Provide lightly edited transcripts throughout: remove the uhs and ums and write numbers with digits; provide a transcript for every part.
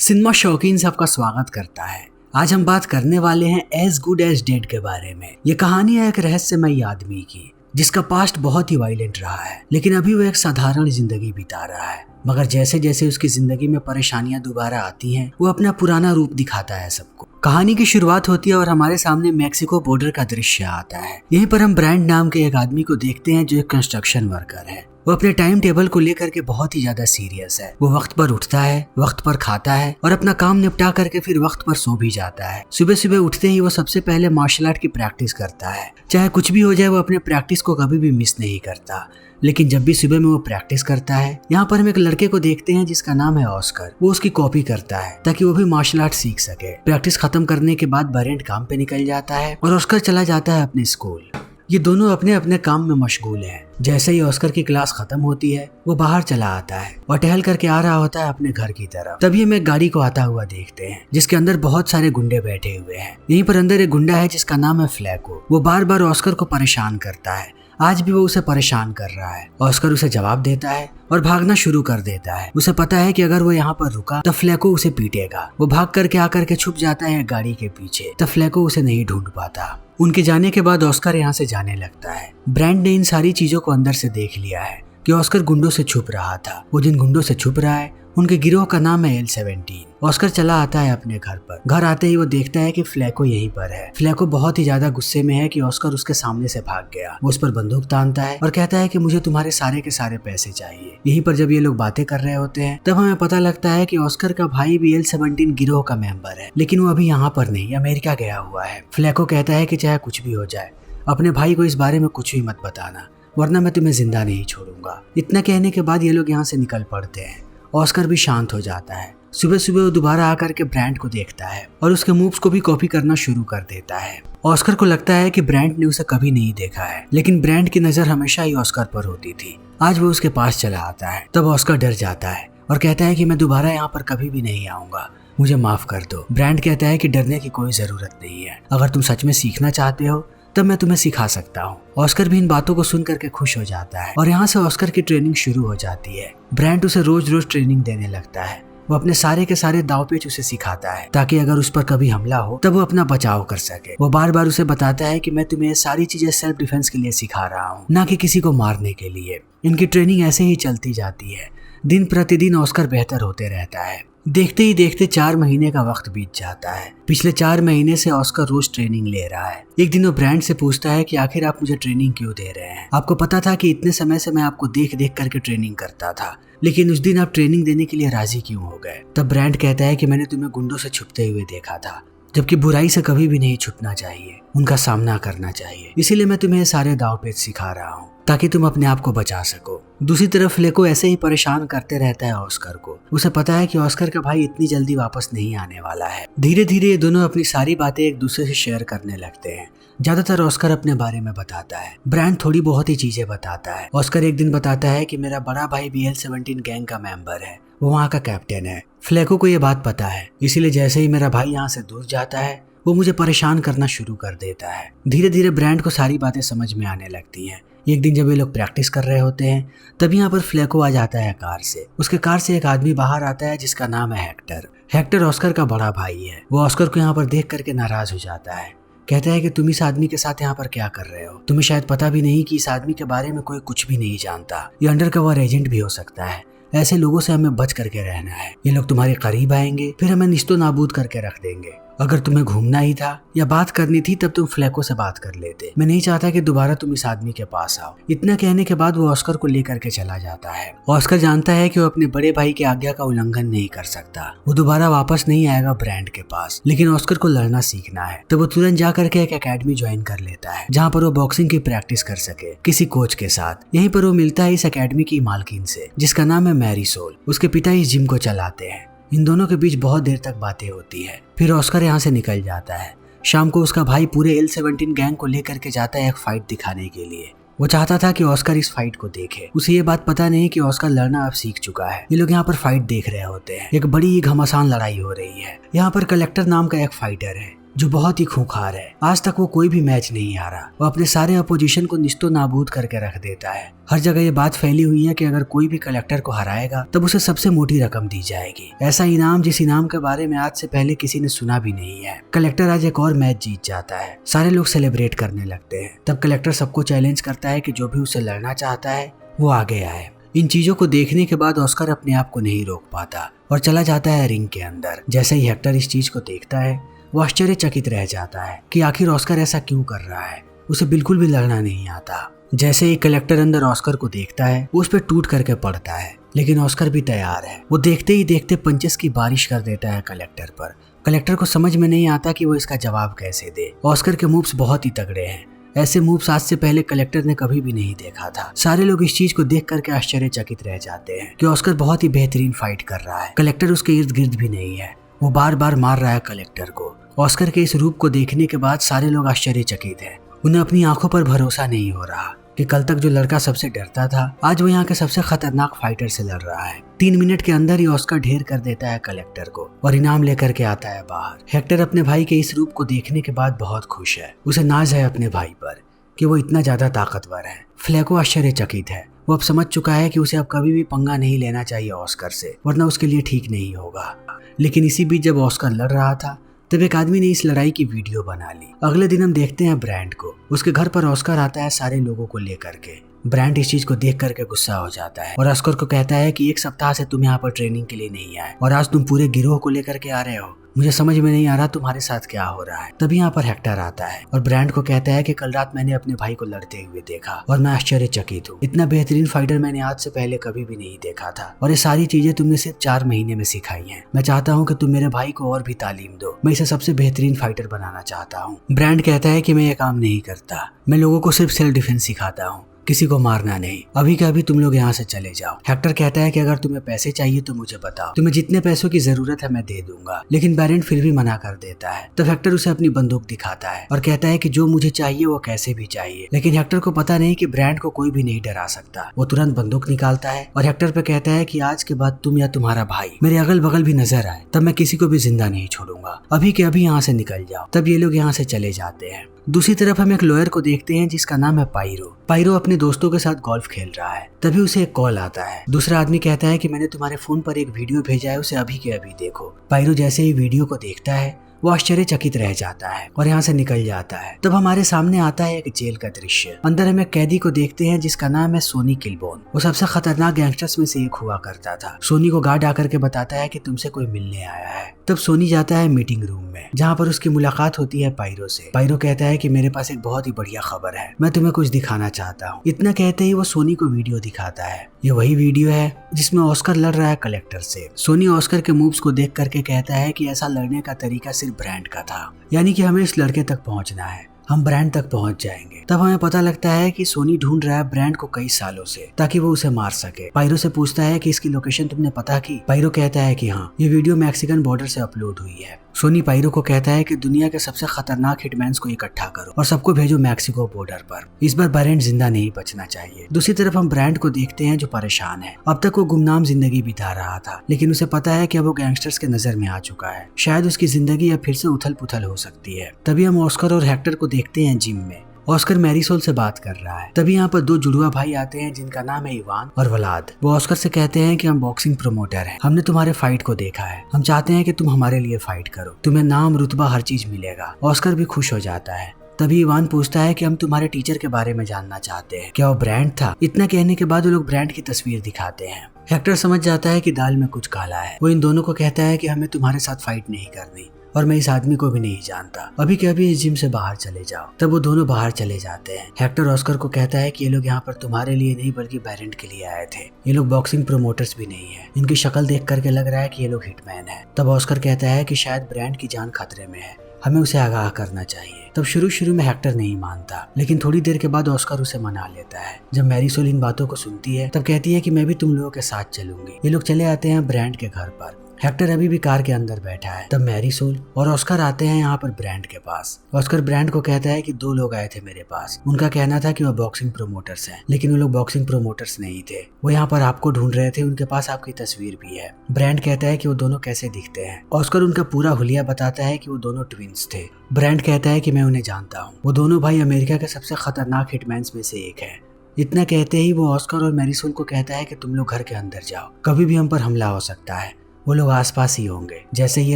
Cinema शौकीन से आपका स्वागत करता है। आज हम बात करने वाले हैं एज गुड एज डेड के बारे में। ये कहानी है एक रहस्यमयी आदमी की जिसका पास्ट बहुत ही वायलेंट रहा है, लेकिन अभी वो एक साधारण जिंदगी बिता रहा है। मगर जैसे जैसे उसकी जिंदगी में परेशानियां दोबारा आती हैं, वो अपना पुराना रूप दिखाता है सबको। कहानी की शुरुआत होती है और हमारे सामने मेक्सिको बॉर्डर का दृश्य आता है। यहीं पर हम ब्रांड नाम के एक आदमी को देखते हैं जो एक कंस्ट्रक्शन वर्कर है। वो अपने टाइम टेबल को लेकर के बहुत ही ज्यादा सीरियस है। वो वक्त पर उठता है, वक्त पर खाता है और अपना काम निपटा करके फिर वक्त पर सो भी जाता है। सुबह सुबह उठते ही वो सबसे पहले मार्शल आर्ट की प्रैक्टिस करता है। चाहे कुछ भी हो जाए, वो अपने प्रैक्टिस को कभी भी मिस नहीं करता। लेकिन जब भी सुबह में वो प्रैक्टिस करता है, यहाँ पर हम एक लड़के को देखते हैं जिसका नाम है ऑस्कर। वो उसकी कॉपी करता है ताकि वो भी मार्शल आर्ट सीख सके। प्रैक्टिस खत्म करने के बाद बरेंट काम पे निकल जाता है और ऑस्कर चला जाता है अपने स्कूल। ये दोनों अपने अपने काम में मशगूल हैं। जैसे ही ऑस्कर की क्लास खत्म होती है, वो बाहर चला आता है और टहल करके आ रहा होता है अपने घर की तरफ। तभी हम एक गाड़ी को आता हुआ देखते हैं जिसके अंदर बहुत सारे गुंडे बैठे हुए हैं। यहीं पर अंदर एक गुंडा है जिसका नाम है फ्लैको। वो बार बार ऑस्कर को परेशान करता है। आज भी वो उसे परेशान कर रहा है। ऑस्कर उसे जवाब देता है और भागना शुरू कर देता है। उसे पता है कि अगर वो यहाँ पर रुका तो फ्लैको उसे पीटेगा। वो भाग करके आकर के छुप जाता है गाड़ी के पीछे। तब फ्लैको उसे नहीं ढूंढ पाता। उनके जाने के बाद ऑस्कर यहाँ से जाने लगता है। ब्रांड ने इन सारी चीजों को अंदर से देख लिया है कि ऑस्कर गुंडों से छुप रहा था। वो जिन गुंडों से छुप रहा है उनके गिरोह का नाम है L-17। ऑस्कर चला आता है अपने घर पर। घर आते ही वो देखता है कि फ्लैको यहीं पर है। फ्लैको बहुत ही ज्यादा गुस्से में है कि ऑस्कर उसके सामने से भाग गया। वो उस पर बंदूक तानता है और कहता है कि मुझे तुम्हारे सारे के सारे पैसे चाहिए। यहीं पर जब ये लोग बातें कर रहे होते हैं, तब हमें पता लगता है कि ऑस्कर का भाई भी L-17 गिरोह का मेंबर है, लेकिन वो अभी यहाँ पर नहीं, अमेरिका गया हुआ है। फ्लैको कहता है कि चाहे कुछ भी हो जाए, अपने भाई को इस बारे में कुछ भी मत बताना, वरना मैं तुम्हें जिंदा नहीं छोड़ूंगा। इतना कहने के बाद ये लोग यहाँ से निकल पड़ते हैं। ऑस्कर भी शांत हो जाता है। सुबह सुबह वो दोबारा आकर के ब्रांड को देखता है और उसके मूव्स को भी कॉपी करना शुरू कर देता है। ऑस्कर को लगता है कि ब्रांड ने उसे कभी नहीं देखा है, लेकिन ब्रांड की नजर हमेशा ही ऑस्कर पर होती थी। आज वो उसके पास चला आता है। तब ऑस्कर डर जाता है और कहता है कि मैं दोबारा यहाँ पर कभी भी नहीं आऊंगा, मुझे माफ कर दो। ब्रांड कहता है कि डरने की कोई जरूरत नहीं है, अगर तुम सच में सीखना चाहते हो तब मैं तुम्हें सिखा सकता हूँ। ऑस्कर भी इन बातों को सुन करके खुश हो जाता है और यहाँ से ऑस्कर की ट्रेनिंग शुरू हो जाती है। ब्रांड उसे रोज रोज ट्रेनिंग देने लगता है। वो अपने सारे के सारे दाव पेच उसे सिखाता है ताकि अगर उस पर कभी हमला हो तब वो अपना बचाव कर सके। वो बार बार उसे बताता है कि मैं तुम्हें ये सारी चीजें सेल्फ डिफेंस के लिए सिखा रहा हूँ, ना कि किसी को मारने के लिए। इनकी ट्रेनिंग ऐसे ही चलती जाती है। दिन प्रतिदिन ऑस्कर बेहतर होते रहता है। देखते ही देखते 4 महीने का वक्त बीत जाता है। पिछले 4 महीने से ऑस्कर रोज ट्रेनिंग ले रहा है। एक दिन वो ब्रांड से पूछता है कि आखिर आप मुझे ट्रेनिंग क्यों दे रहे हैं? आपको पता था कि इतने समय से मैं आपको देख देख करके ट्रेनिंग करता था, लेकिन उस दिन आप ट्रेनिंग देने के लिए राजी क्यों हो गए? तब ब्रांड कहता है कि मैंने तुम्हें गुंडों से छुपते हुए देखा था, जबकि बुराई से कभी भी नहीं छुपना चाहिए, उनका सामना करना चाहिए। इसीलिए मैं तुम्हें सारे दाव पेच सिखा रहा हूँ ताकि तुम अपने आप को बचा सको। दूसरी तरफ फ्लैको ऐसे ही परेशान करते रहता है ऑस्कर को। उसे पता है कि ऑस्कर का भाई इतनी जल्दी वापस नहीं आने वाला है। धीरे धीरे ये दोनों अपनी सारी बातें एक दूसरे से शेयर करने लगते हैं। ज्यादातर ऑस्कर अपने बारे में बताता है, ब्रांड थोड़ी बहुत ही चीजें बताता है। ऑस्कर एक दिन बताता है कि मेरा बड़ा भाई भी L-17 गैंग का मेंबर है, वो वहाँ का कैप्टन है। फ्लैको को ये बात पता है, इसीलिए जैसे ही मेरा भाई यहाँ से दूर जाता है, वो मुझे परेशान करना शुरू कर देता है। धीरे धीरे ब्रांड को सारी बातें समझ में आने लगती हैं। एक दिन जब ये लोग प्रैक्टिस कर रहे होते हैं, तभी यहाँ पर फ्लैको आ जाता है कार से। उसके कार से एक आदमी बाहर आता है जिसका नाम है हेक्टर। हेक्टर ऑस्कर का बड़ा भाई है। वो ऑस्कर को यहाँ पर देख करके नाराज हो जाता है। कहता है कि तुम इस आदमी के साथ यहाँ पर क्या कर रहे हो? तुम्हें शायद पता भी नहीं कि इस आदमी के बारे में कोई कुछ भी नहीं जानता। ये अंडरकवर एजेंट भी हो सकता है। ऐसे लोगों से हमें बच करके रहना है। ये लोग तुम्हारे करीब आएंगे, फिर हमें निस्तो नाबूद करके रख देंगे। अगर तुम्हें घूमना ही था या बात करनी थी तब तुम फ्लैको से बात कर लेते। मैं नहीं चाहता कि दोबारा तुम इस आदमी के पास आओ। इतना कहने के बाद वो ऑस्कर को लेकर के चला जाता है। ऑस्कर जानता है कि वो अपने बड़े भाई की आज्ञा का उल्लंघन नहीं कर सकता। वो दोबारा वापस नहीं आएगा ब्रांड के पास, लेकिन ऑस्कर को लड़ना सीखना है। तो वो तुरंत जा करके एक एकेडमी ज्वाइन कर लेता है जहाँ पर वो बॉक्सिंग की प्रैक्टिस कर सके किसी कोच के साथ। यहीं पर वो मिलता है इस एकेडमी की मालकिन से जिसका नाम है मैरीसोल। उसके पिता इस जिम को चलाते हैं। इन दोनों के बीच बहुत देर तक बातें होती है। फिर ऑस्कर यहाँ से निकल जाता है। शाम को उसका भाई पूरे L-17 गैंग को लेकर के जाता है एक फाइट दिखाने के लिए। वो चाहता था कि ऑस्कर इस फाइट को देखे। उसे ये बात पता नहीं कि ऑस्कर लड़ना अब सीख चुका है। ये लोग यहाँ पर फाइट देख रहे होते हैं। एक बड़ी ही घमासान लड़ाई हो रही है। यहाँ पर कलेक्टर नाम का एक फाइटर है। जो बहुत ही खूंखार है। आज तक वो कोई भी मैच नहीं हारा। वो अपने सारे अपोजिशन को निस्तो नाबूद करके रख देता है। हर जगह ये बात फैली हुई है कि अगर कोई भी कलेक्टर को हराएगा तब उसे सबसे मोटी रकम दी जाएगी, ऐसा इनाम जिस इनाम के बारे में आज से पहले किसी ने सुना भी नहीं है। कलेक्टर आज एक और मैच जीत जाता है। सारे लोग सेलिब्रेट करने लगते हैं। तब कलेक्टर सबको चैलेंज करता है कि जो भी उसे लड़ना चाहता है वो आगे आए। इन चीजों को देखने के बाद ऑस्कर अपने आप को नहीं रोक पाता और चला जाता है रिंग के अंदर। जैसे ही हेक्टर इस चीज को देखता है वो आश्चर्यचकित रह जाता है कि आखिर ऑस्कर ऐसा क्यों कर रहा है। उसे बिल्कुल भी लड़ना नहीं आता। जैसे ही कलेक्टर अंदर ऑस्कर को देखता है वो उस पर टूट करके पड़ता है, लेकिन ऑस्कर भी तैयार है। वो देखते ही देखते पंचेस की बारिश कर देता है कलेक्टर पर। कलेक्टर को समझ में नहीं आता कि वो इसका जवाब कैसे दे। ऑस्कर के मूव्स बहुत ही तगड़े हैं। ऐसे मूव्स आज से पहले कलेक्टर ने कभी भी नहीं देखा था। सारे लोग इस चीज को देख करके आश्चर्यचकित रह जाते हैं कि ऑस्कर बहुत ही बेहतरीन फाइट कर रहा है। कलेक्टर उसके इर्द गिर्द भी नहीं है। वो बार बार मार रहा है कलेक्टर को। ऑस्कर के इस रूप को देखने के बाद सारे लोग आश्चर्यचकित हैं। उन्हें अपनी आंखों पर भरोसा नहीं हो रहा कि कल तक जो लड़का सबसे डरता था आज वो यहाँ के सबसे खतरनाक फाइटर से लड़ रहा है। 3 मिनट के अंदर ही ऑस्कर ढेर कर देता है कलेक्टर को और इनाम लेकर के आता है बाहर। हेक्टर अपने भाई के इस रूप को देखने के बाद बहुत खुश है। उसे नाज है अपने भाई पर कि वो इतना ज्यादा ताकतवर है। फ्लैको आश्चर्यचकित है। वो अब समझ चुका है कि उसे अब कभी भी पंगा नहीं लेना चाहिए ऑस्कर से, वरना उसके लिए ठीक नहीं होगा। लेकिन इसी बीच जब ऑस्कर लड़ रहा था तब एक आदमी ने इस लड़ाई की वीडियो बना ली। अगले दिन हम देखते हैं ब्रांड को। उसके घर पर ऑस्कर आता है सारे लोगों को लेकर के। ब्रांड इस चीज को देख करके गुस्सा हो जाता है और ऑस्कर को कहता है कि 1 सप्ताह से तुम यहाँ पर ट्रेनिंग के लिए नहीं आए और आज तुम पूरे गिरोह को लेकर के आ रहे हो। मुझे समझ में नहीं आ रहा तुम्हारे साथ क्या हो रहा है। तभी यहाँ पर हेक्टर आता है और ब्रांड को कहता है कि कल रात मैंने अपने भाई को लड़ते हुए देखा और मैं आश्चर्यचकित हूँ। इतना बेहतरीन फाइटर मैंने आज से पहले कभी भी नहीं देखा था और ये सारी चीजें तुमने सिर्फ 4 महीने में सिखाई हैं। मैं चाहता हूँ कि तुम मेरे भाई को और भी तालीम दो। मैं इसे सबसे बेहतरीन फाइटर बनाना चाहता हूँ। ब्रांड कहता है कि मैं ये काम नहीं करता। मैं लोगों को सिर्फ सेल्फ डिफेंस सिखाता हूँ, किसी को मारना नहीं। अभी के अभी तुम लोग यहाँ से चले जाओ। हेक्टर कहता है कि अगर तुम्हें पैसे चाहिए तो मुझे बताओ, तुम्हें जितने पैसों की जरूरत है मैं दे दूंगा। लेकिन बैरेंट फिर भी मना कर देता है। तब हेक्टर उसे अपनी बंदूक दिखाता है और कहता है कि जो मुझे चाहिए वो कैसे भी चाहिए। लेकिन हेक्टर को पता नहीं कि ब्रांड को कोई भी नहीं डरा सकता। वो तुरंत बंदूक निकालता है और हेक्टर पे कहता है कि आज के बाद तुम या तुम्हारा भाई मेरे अगल बगल भी नजर आए तब मैं किसी को भी जिंदा नहीं छोड़ूंगा। अभी के अभी यहाँ से निकल जाओ। तब ये लोग यहाँ से चले जाते हैं। दूसरी तरफ हम एक लॉयर को देखते हैं जिसका नाम है पायरो। पायरो अपने दोस्तों के साथ गोल्फ खेल रहा है। तभी उसे एक कॉल आता है। दूसरा आदमी कहता है कि मैंने तुम्हारे फोन पर एक वीडियो भेजा है, उसे अभी के अभी देखो। पायरो जैसे ही वीडियो को देखता है वो आश्चर्यचकित रह जाता है और यहाँ से निकल जाता है। तब हमारे सामने आता है एक जेल का दृश्य। अंदर हम एक कैदी को देखते हैं जिसका नाम है सोनी किलबोन। वो सबसे खतरनाक गैंगस्टर्स में से एक हुआ करता था। सोनी को गार्ड आकर के बताता है कि तुमसे कोई मिलने आया है। तब सोनी जाता है मीटिंग रूम में जहाँ पर उसकी मुलाकात होती है पायरो से। पायरो कहता है कि मेरे पास एक बहुत ही बढ़िया खबर है, मैं तुम्हें कुछ दिखाना चाहता हूँ। इतना कहते ही वो सोनी को वीडियो दिखाता है। ये वही वीडियो है जिसमें ऑस्कर लड़ रहा है कलेक्टर से। सोनी ऑस्कर के मूव्स को देख करके कहता है कि ऐसा लड़ने का तरीका सिर्फ ब्रांड का था, यानी कि हमें इस लड़के तक पहुंचना है, हम ब्रांड तक पहुंच जाएंगे। तब हमें पता लगता है कि सोनी ढूंढ रहा है ब्रांड को कई सालों से ताकि वो उसे मार सके। पायरो से पूछता है कि इसकी लोकेशन तुमने पता की? पायरो कहता है कि हाँ, ये वीडियो मैक्सिकन बॉर्डर से अपलोड हुई है। सोनी पायरो को कहता है कि दुनिया के सबसे खतरनाक हिटमैन्स को इकट्ठा करो और सबको भेजो मैक्सिको बॉर्डर पर। इस बार ब्रांड जिंदा नहीं बचना चाहिए। दूसरी तरफ हम ब्रांड को देखते हैं जो परेशान है। अब तक वो गुमनाम जिंदगी बिता रहा था, लेकिन उसे पता है कि अब वो गैंगस्टर्स के नजर में आ चुका है। शायद उसकी जिंदगी अब फिर से उथल पुथल हो सकती है। तभी हम ऑस्कर और हेक्टर को देखते हैं जिम में। ऑस्कर मैरिसोल से बात कर रहा है। तभी यहाँ पर 2 जुड़वा भाई आते हैं जिनका नाम है इवान और वलाद। वो ऑस्कर से कहते हैं कि हम बॉक्सिंग प्रोमोटर हैं, हमने तुम्हारे फाइट को देखा है, हम चाहते हैं कि तुम हमारे लिए फाइट करो, तुम्हें नाम रुतबा हर चीज मिलेगा। ऑस्कर भी खुश हो जाता है। तभी इवान पूछता है कि हम तुम्हारे टीचर के बारे में जानना चाहते हैं, क्या वो ब्रांड था? इतना कहने के बाद वो लोग ब्रांड की तस्वीर दिखाते हैं। हेक्टर समझ जाता है कि दाल में कुछ काला है। वो इन दोनों को कहता है कि हमें तुम्हारे साथ फाइट नहीं करनी और मैं इस आदमी को भी नहीं जानता, अभी के अभी इस जिम से बाहर चले जाओ। तब वो दोनों बाहर चले जाते हैं। हेक्टर ऑस्कर को कहता है कि ये लोग यहाँ पर तुम्हारे लिए नहीं बल्कि बैरेंट के लिए आए थे। ये लोग बॉक्सिंग प्रोमोटर्स भी नहीं है, इनकी शक्ल देख करके लग रहा है कि ये लोग हिटमैन है। तब ऑस्कर कहता है कि शायद ब्रांड की जान खतरे में है, हमें उसे आगाह करना चाहिए। तब शुरू में हेक्टर नहीं मानता, लेकिन थोड़ी देर के बाद ऑस्कर उसे मना लेता है। जब मैरिसोल इन बातों को सुनती है तब कहती है कि मैं भी तुम लोगों के साथ चलूंगी। ये लोग चले आते हैं ब्रांड के घर पर हेक्टर अभी भी कार के अंदर बैठा है। तब मैरीसोल और ऑस्कर आते हैं यहाँ पर ब्रांड के पास। ऑस्कर ब्रांड को कहता है कि 2 लोग आए थे मेरे पास, उनका कहना था कि वो बॉक्सिंग प्रोमोटर्स हैं, लेकिन वो लोग बॉक्सिंग प्रोमोटर्स नहीं थे, वो यहाँ पर आपको ढूंढ रहे थे, उनके पास आपकी तस्वीर भी है। ब्रांड कहता है कि वो दोनों कैसे दिखते हैं। ऑस्कर उनका पूरा हुलिया बताता है कि वो दोनों ट्विंस थे। ब्रांड कहता है कि मैं उन्हें जानता हूँ, वो दोनों भाई अमेरिका के सबसे खतरनाक हिटमैन्स में से एक है। इतना कहते ही वो ऑस्कर और मैरीसोल को कहता है कि तुम लोग घर के अंदर जाओ, कभी भी हम पर हमला हो सकता है, वो लोग आसपास ही होंगे। जैसे ये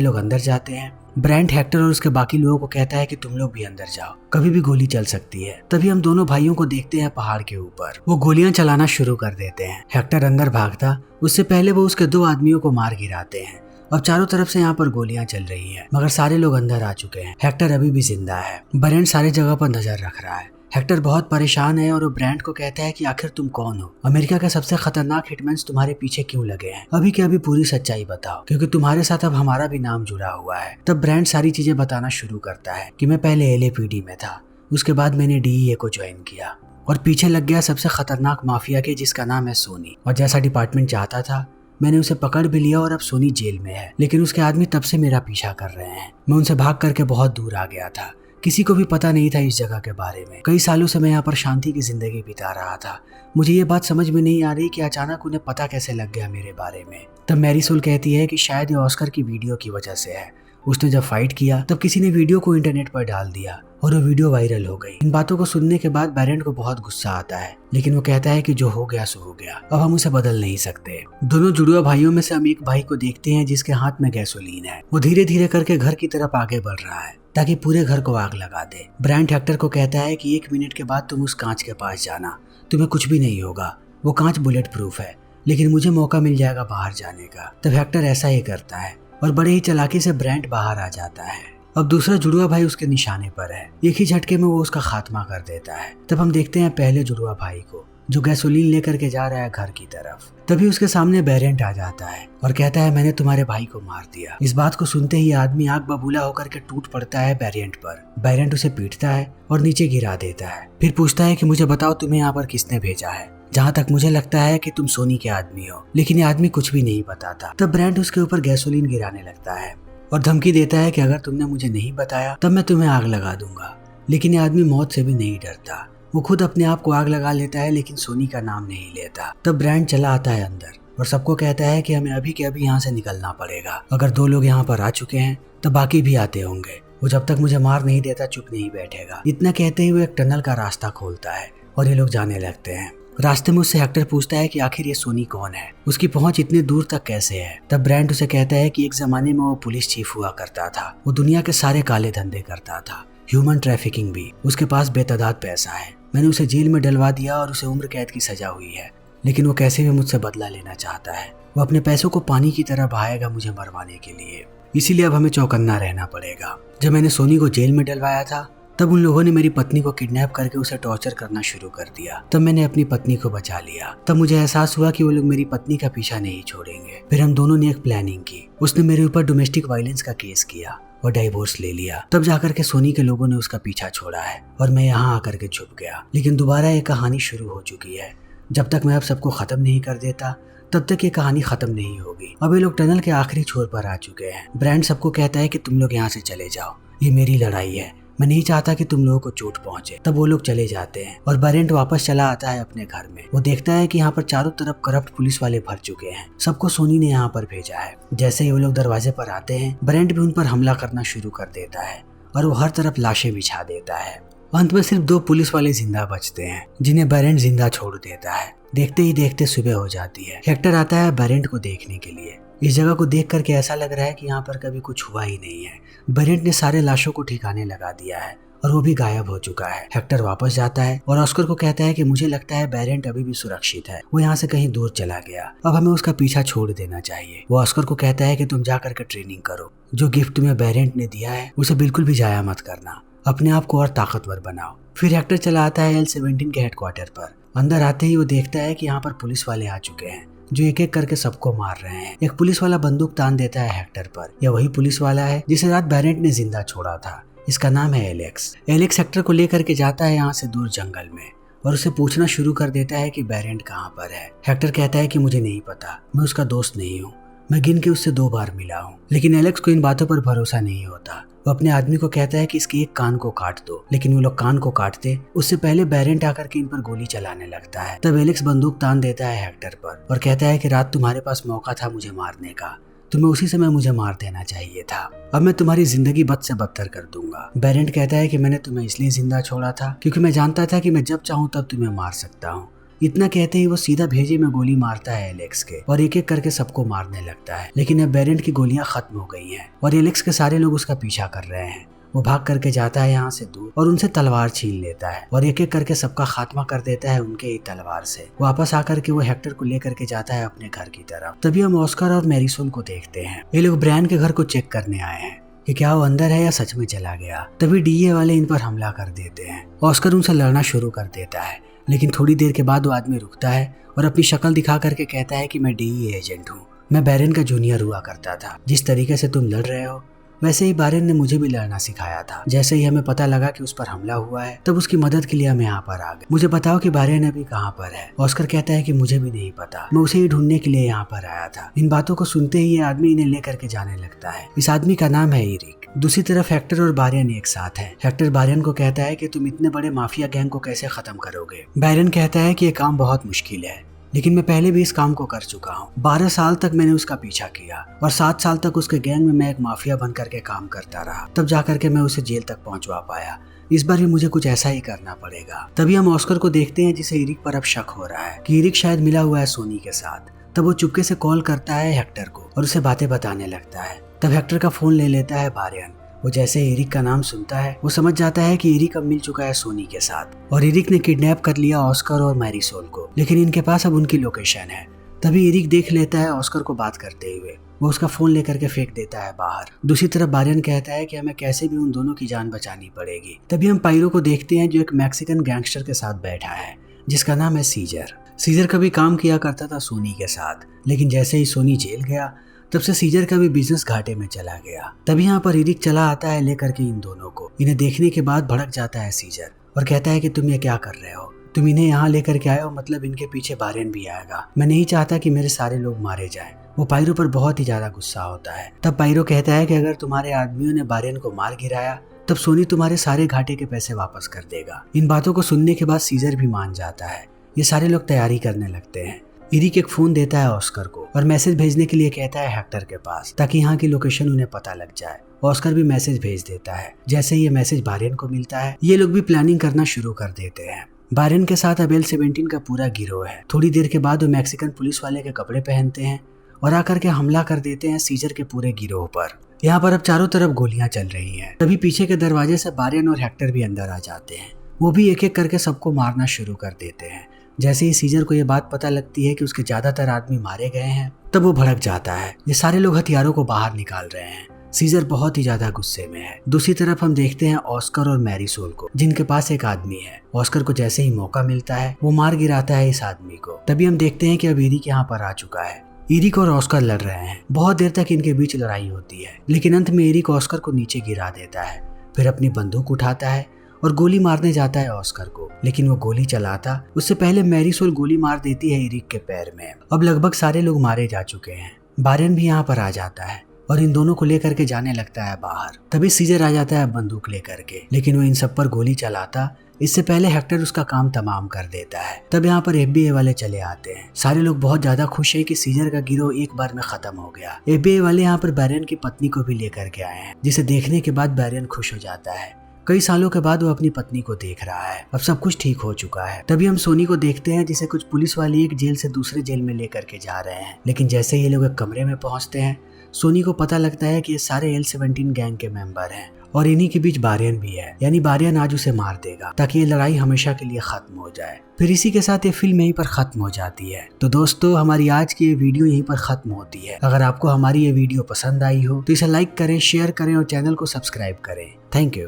लोग अंदर जाते हैं, ब्रांड हेक्टर और उसके बाकी लोगों को कहता है कि तुम लोग भी अंदर जाओ, कभी भी गोली चल सकती है। तभी हम दोनों भाइयों को देखते हैं पहाड़ के ऊपर, वो गोलियां चलाना शुरू कर देते हैं। हेक्टर अंदर भागता उससे पहले वो उसके 2 आदमियों को मार गिराते हैं। अब चारों तरफ से यहाँ पर गोलियां चल रही हैं, मगर सारे लोग अंदर आ चुके हैं। हेक्टर अभी भी जिंदा है। ब्रांड सारी जगह पर नजर रख रहा है। हेक्टर बहुत परेशान है और वो ब्रांड को कहता है कि आखिर तुम कौन हो, अमेरिका के सबसे खतरनाक हिटमैन्स तुम्हारे पीछे क्यों लगे हैं, अभी के अभी पूरी सच्चाई बताओ, क्योंकि तुम्हारे साथ अब हमारा भी नाम जुड़ा हुआ है। तब ब्रांड सारी चीजें बताना शुरू करता है कि मैं पहले LAPD में था, उसके बाद मैंने DEA को ज्वाइन किया और पीछे लग गया सबसे खतरनाक माफिया के, जिसका नाम है सोनी, और जैसा डिपार्टमेंट चाहता था मैंने उसे पकड़ भी लिया और अब सोनी जेल में है, लेकिन उसके आदमी तब से मेरा पीछा कर रहे हैं। मैं उनसे भाग करके बहुत दूर आ गया था, किसी को भी पता नहीं था इस जगह के बारे में। कई सालों से मैं यहाँ पर शांति की जिंदगी बिता रहा था। मुझे ये बात समझ में नहीं आ रही कि अचानक उन्हें पता कैसे लग गया मेरे बारे में। तब मैरीसोल कहती है कि शायद ये ऑस्कर की वीडियो की वजह से है। उसने जब फाइट किया तब किसी ने वीडियो को इंटरनेट पर डाल दिया और वो वीडियो वायरल हो गई। इन बातों को सुनने के बाद बैरेंट को बहुत गुस्सा आता है, लेकिन वो कहता है कि जो हो गया सो हो गया, अब हम उसे बदल नहीं सकते। दोनों जुड़वा भाइयों में से हम एक भाई को देखते हैं जिसके हाथ में गैसोलीन है। वो धीरे धीरे करके घर की तरफ आगे बढ़ रहा है ताकि पूरे घर को आग लगा दे। ब्रांड हेक्टर को कहता है कि 1 मिनट के बाद तुम उस कांच के पास जाना, तुम्हें कुछ भी नहीं होगा, वो कांच बुलेट प्रूफ है, लेकिन मुझे मौका मिल जाएगा बाहर जाने का। तब हेक्टर ऐसा ही करता है और बड़े ही चालाकी से ब्रांड बाहर आ जाता है। अब दूसरा जुड़वा भाई उसके निशाने पर है, एक ही झटके में वो उसका खात्मा कर देता है। तब हम देखते हैं पहले जुड़वा भाई को जो गैसोलीन लेकर के जा रहा है घर की तरफ। तभी उसके सामने बैरेंट आ जाता है और कहता है मैंने तुम्हारे भाई को मार दिया। इस बात को सुनते ही आदमी आग बबूला होकर के टूट पड़ता है बैरेंट पर। बैरेंट उसे पीटता है और नीचे गिरा देता है। फिर पूछता है कि मुझे बताओ तुम्हें यहाँ पर किसने भेजा है, जहाँ तक मुझे लगता है कि तुम सोनी के आदमी हो। लेकिन ये आदमी कुछ भी नहीं बताता। तब ब्रांड उसके ऊपर गैसोलीन गिराने लगता है और धमकी देता है कि अगर तुमने मुझे नहीं बताया तब मैं तुम्हें आग लगा दूंगा। लेकिन ये आदमी मौत से भी नहीं डरता, वो खुद अपने आप को आग लगा लेता है, लेकिन सोनी का नाम नहीं लेता। तब ब्रांड चला आता है अंदर और सबको कहता है कि हमें अभी के अभी यहाँ से निकलना पड़ेगा। अगर 2 लोग यहाँ पर आ चुके हैं तो बाकी भी आते होंगे, वो जब तक मुझे मार नहीं देता चुप नहीं बैठेगा। इतना कहते ही वो एक टनल का रास्ता खोलता है और ये लोग जाने लगते हैं। रास्ते में उससे हेक्टर पूछता है कि आखिर ये सोनी कौन है, उसकी पहुंच इतने दूर तक कैसे है। तब ब्रांड उसे कहता है कि एक जमाने में वो पुलिस चीफ हुआ करता था, वो दुनिया के सारे काले धंधे करता था, ह्यूमन ट्रैफिकिंग भी, उसके पास बेतदाद पैसा है। मैंने उसे जेल में डलवा दिया और उसे उम्र कैद की सजा हुई है, लेकिन वो कैसे भी मुझसे बदला लेना चाहता है। वो अपने पैसों को पानी की तरह बहाएगा मुझे मरवाने के लिए, इसीलिए अब हमें चौकन्ना रहना पड़ेगा। जब मैंने सोनी को जेल में डलवाया था तब उन लोगों ने मेरी पत्नी को किडनैप करके उसे टॉर्चर करना शुरू कर दिया। तब मैंने अपनी पत्नी को बचा लिया। तब मुझे एहसास हुआ कि वो लोग मेरी पत्नी का पीछा नहीं छोड़ेंगे। फिर हम दोनों ने एक प्लानिंग की। उसने मेरे ऊपर डोमेस्टिक वायलेंस का केस किया और डाइवोर्स ले लिया। तब जाकर के सोनी के लोगों ने उसका पीछा छोड़ा है और मैं यहाँ आकर के छुप गया। लेकिन दोबारा ये कहानी शुरू हो चुकी है। जब तक मैं अब सबको खत्म नहीं कर देता तब तक ये कहानी खत्म नहीं होगी। अब ये लोग टनल के आखिरी छोर पर आ चुके हैं। ब्रांड सबको कहता है कि तुम लोग यहाँ से चले जाओ, ये मेरी लड़ाई है, मैं नहीं चाहता कि तुम लोगों को चोट पहुंचे। तब वो लोग चले जाते हैं और बैरेंट वापस चला आता है अपने घर में। वो देखता है कि यहाँ पर चारों तरफ करप्ट पुलिस वाले भर चुके हैं, सबको सोनी ने यहाँ पर भेजा है। जैसे ही वो लोग दरवाजे पर आते हैं बैरेंट भी उन पर हमला करना शुरू कर देता है और वो हर तरफ लाशें बिछा देता है। अंत में सिर्फ 2 पुलिस वाले जिंदा बचते हैं जिन्हें बैरेंट जिंदा छोड़ देता है। देखते ही देखते सुबह हो जाती है। हेक्टर आता है बैरेंट को देखने के लिए। इस जगह को देख करके ऐसा लग रहा है कि यहाँ पर कभी कुछ हुआ ही नहीं है। बैरेंट ने सारे लाशों को ठिकाने लगा दिया है और वो भी गायब हो चुका है। हेक्टर वापस जाता है और ऑस्कर को कहता है कि मुझे लगता है बैरेंट अभी भी सुरक्षित है, वो यहाँ से कहीं दूर चला गया, अब हमें उसका पीछा छोड़ देना चाहिए। वो ऑस्कर को कहता है कि तुम जा करके ट्रेनिंग करो, जो गिफ्ट तुम्हें बैरेंट ने दिया है उसे बिल्कुल भी जाया मत करना, अपने आप को और ताकतवर बनाओ। फिर हेक्टर चला आता है L-17 के हेडक्वार्टर पर। अंदर आते ही वो देखता है कि यहाँ पर पुलिस वाले आ चुके हैं जो एक एक करके सबको मार रहे हैं। एक पुलिस वाला बंदूक तान देता है हेक्टर पर। यह वही पुलिस वाला है जिसे रात बैरेंट ने जिंदा छोड़ा था। इसका नाम है एलेक्स। एलेक्स हेक्टर को लेकर के जाता है यहाँ से दूर जंगल में और उसे पूछना शुरू कर देता है कि बैरेंट कहाँ पर है। हेक्टर कहता है कि मुझे नहीं पता, मैं उसका दोस्त नहीं हूँ, मैं गिन के उससे 2 बार मिला हूँ। लेकिन एलेक्स को इन बातों पर भरोसा नहीं होता। वो अपने आदमी को कहता है कि इसके एक कान को काट दो, लेकिन वो लोग कान को काटते उससे पहले बैरेंट आकर के इन पर गोली चलाने लगता है। तब एलेक्स बंदूक तान देता है हेक्टर पर और कहता है कि रात तुम्हारे पास मौका था मुझे मारने का, तुम्हें उसी समय मुझे मार देना चाहिए था। अब मैं तुम्हारी जिंदगी बद से बदतर कर दूंगा। बैरेंट कहता है कि मैंने तुम्हें इसलिए जिंदा छोड़ा था क्योंकि मैं जानता था कि मैं जब चाहूँ तब तुम्हें मार सकता हूँ। इतना कहते ही वो सीधा भेजे में गोली मारता है एलेक्स के और एक एक करके सबको मारने लगता है। लेकिन अब बैरेंट की गोलियां खत्म हो गई हैं और एलेक्स के सारे लोग उसका पीछा कर रहे हैं। वो भाग करके जाता है यहाँ से दूर और उनसे तलवार छीन लेता है और एक एक करके सबका खात्मा कर देता है उनके ही तलवार से। वापस आकर के वो हेक्टर को लेकर के जाता है अपने घर की तरफ। तभी हम ऑस्कर और मैरिसोल को देखते हैं। ये लोग ब्रायन के घर को चेक करने आए हैं कि क्या वो अंदर है या सच में चला गया। तभी डीए वाले इन पर हमला कर देते हैं। ऑस्कर उनसे लड़ना शुरू कर देता है, लेकिन थोड़ी देर के बाद वो आदमी रुकता है और अपनी शक्ल दिखा करके कहता है कि मैं डीए एजेंट हूँ। मैं बैरन का जूनियर हुआ करता था। जिस तरीके से तुम लड़ रहे हो वैसे ही बैरन ने मुझे भी लड़ना सिखाया था। जैसे ही हमें पता लगा कि उस पर हमला हुआ है तब उसकी मदद के लिए हम यहाँ पर आ गए। मुझे बताओ कि बैरन अभी कहाँ पर है। ऑस्कर कहता है कि मुझे भी नहीं पता, मैं उसे ही ढूंढने के लिए यहाँ पर आया था। इन बातों को सुनते ही ये आदमी इन्हें लेकर के जाने लगता है। इस आदमी का नाम है इरिक। दूसरी तरफ हेक्टर और बैरन एक साथ है। हेक्टर बैरन को कहता है कि तुम इतने बड़े माफिया गैंग को कैसे खत्म करोगे। बैरन कहता है कि ये काम बहुत मुश्किल है, लेकिन मैं पहले भी इस काम को कर चुका हूँ। 12 साल तक मैंने उसका पीछा किया और 7 साल तक उसके गैंग में मैं एक माफिया बन करके काम करता रहा। तब जाकर के मैं उसे जेल तक पहुंचवा पाया। इस बार भी मुझे कुछ ऐसा ही करना पड़ेगा। तभी हम ऑस्कर को देखते हैं जिसे इरिक पर अब शक हो रहा है कि इरिक शायद मिला हुआ है सोनी के साथ। तब वो चुपके से कॉल करता है हेक्टर को और उसे बातें बताने लगता है। तब हेक्टर का फोन ले लेता है बैरन। वो जैसे इरिक का नाम सुनता है वो समझ जाता है कि इरिक अब मिल चुका है सोनी के साथ और इरिक ने किडनैप कर लिया ऑस्कर और मैरिसोल को, लेकिन इनके पास अब उनकी लोकेशन है। तभी इरिक देख लेता है ऑस्कर को बात करते हुए। वो उसका फोन लेकर के फेंक देता है बाहर। दूसरी तरफ बैरन कहता है कि हमें कैसे भी उन दोनों की जान बचानी पड़ेगी। तभी हम पायरो को देखते हैं जो एक मैक्सिकन गैंगस्टर के साथ बैठा है जिसका नाम है सीजर। सीजर कभी काम किया करता था सोनी के साथ, लेकिन जैसे ही सोनी जेल गया तब से सीजर का भी बिजनेस घाटे में चला गया। तभी यहाँ पर इरिक चला आता है लेकर के इन दोनों को। इन्हें देखने के बाद भड़क जाता है सीजर और कहता है कि तुम ये क्या कर रहे हो, तुम इन्हें यहाँ लेकर के आए हो, मतलब इनके पीछे बैरन भी आएगा। मैं नहीं चाहता कि मेरे सारे लोग मारे जाएं। वो पायरो पर बहुत ही ज्यादा गुस्सा होता है। तब पायरो कहता है कि अगर तुम्हारे आदमियों ने बैरन को मार गिराया तब सोनी तुम्हारे सारे घाटे के पैसे वापस कर देगा। इन बातों को सुनने के बाद सीजर भी मान जाता है। ये सारे लोग तैयारी करने लगते हैं। इरिक एक फोन देता है ऑस्कर को और मैसेज भेजने के लिए कहता है हेक्टर के पास ताकि यहाँ की लोकेशन उन्हें पता लग जाए। ऑस्कर भी मैसेज भेज देता है। जैसे ये मैसेज बैरन को मिलता है ये लोग भी प्लानिंग करना शुरू कर देते हैं। बैरन के साथ अब L-17 का पूरा गिरोह है। थोड़ी देर के बाद वो मैक्सिकन पुलिस वाले के कपड़े पहनते हैं और आकर के हमला कर देते हैं सीजर के पूरे गिरोह पर। यहाँ पर अब चारों तरफ गोलियां चल रही हैं। तभी पीछे के दरवाजे से बैरन और हेक्टर भी अंदर आ जाते हैं। वो भी एक एक करके सबको मारना शुरू कर देते हैं। जैसे ही सीजर को ये बात पता लगती है कि उसके ज्यादातर आदमी मारे गए हैं तब वो भड़क जाता है। ये सारे लोग हथियारों को बाहर निकाल रहे हैं। सीजर बहुत ही ज्यादा गुस्से में है। दूसरी तरफ हम देखते हैं ऑस्कर और मैरिसोल को जिनके पास एक आदमी है। ऑस्कर को जैसे ही मौका मिलता है वो मार गिराता है इस आदमी को। तभी हम देखते हैं कि अब इरिक यहाँ पर आ चुका है। इरिक और ऑस्कर लड़ रहे हैं। बहुत देर तक इनके बीच लड़ाई होती है, लेकिन अंत में इरिक ऑस्कर को नीचे गिरा देता है। फिर अपनी बंदूक उठाता है और गोली मारने जाता है ऑस्कर को, लेकिन वो गोली चलाता उससे पहले मैरिसोल गोली मार देती है इरिक के पैर में। अब लगभग सारे लोग मारे जा चुके हैं। बैरन भी यहाँ पर आ जाता है और इन दोनों को लेकर के जाने लगता है बाहर। तभी सीजर आ जाता है बंदूक लेकर के, लेकिन वो इन सब पर गोली चलाता इससे पहले हेक्टर उसका काम तमाम कर देता है। तब यहाँ पर FBI वाले चले आते हैं। सारे लोग बहुत ज्यादा खुश हैं कि सीजर का गिरोह एक बार में खत्म हो गया। FBI वाले यहाँ पर बैरन की पत्नी को भी लेकर के आए हैं, जिसे देखने के बाद बैरन खुश हो जाता है। कई सालों के बाद वो अपनी पत्नी को देख रहा है। अब सब कुछ ठीक हो चुका है। तभी हम सोनी को देखते हैं जिसे कुछ पुलिस वाले एक जेल से दूसरे जेल में लेकर के जा रहे हैं, लेकिन जैसे ये लोग एक कमरे में पहुंचते हैं सोनी को पता लगता है कि ये सारे L-17 गैंग के मेंबर हैं और इन्हीं के बीच बैरन भी है। यानी बैरन आज उसे मार देगा ताकि ये लड़ाई हमेशा के लिए खत्म हो जाए। फिर इसी के साथ ये फिल्म यहीं पर खत्म हो जाती है। तो दोस्तों हमारी आज की ये वीडियो यहीं पर खत्म होती है। अगर आपको हमारी ये वीडियो पसंद आई हो तो इसे लाइक करें, शेयर करें और चैनल को सब्सक्राइब करें। Thank you.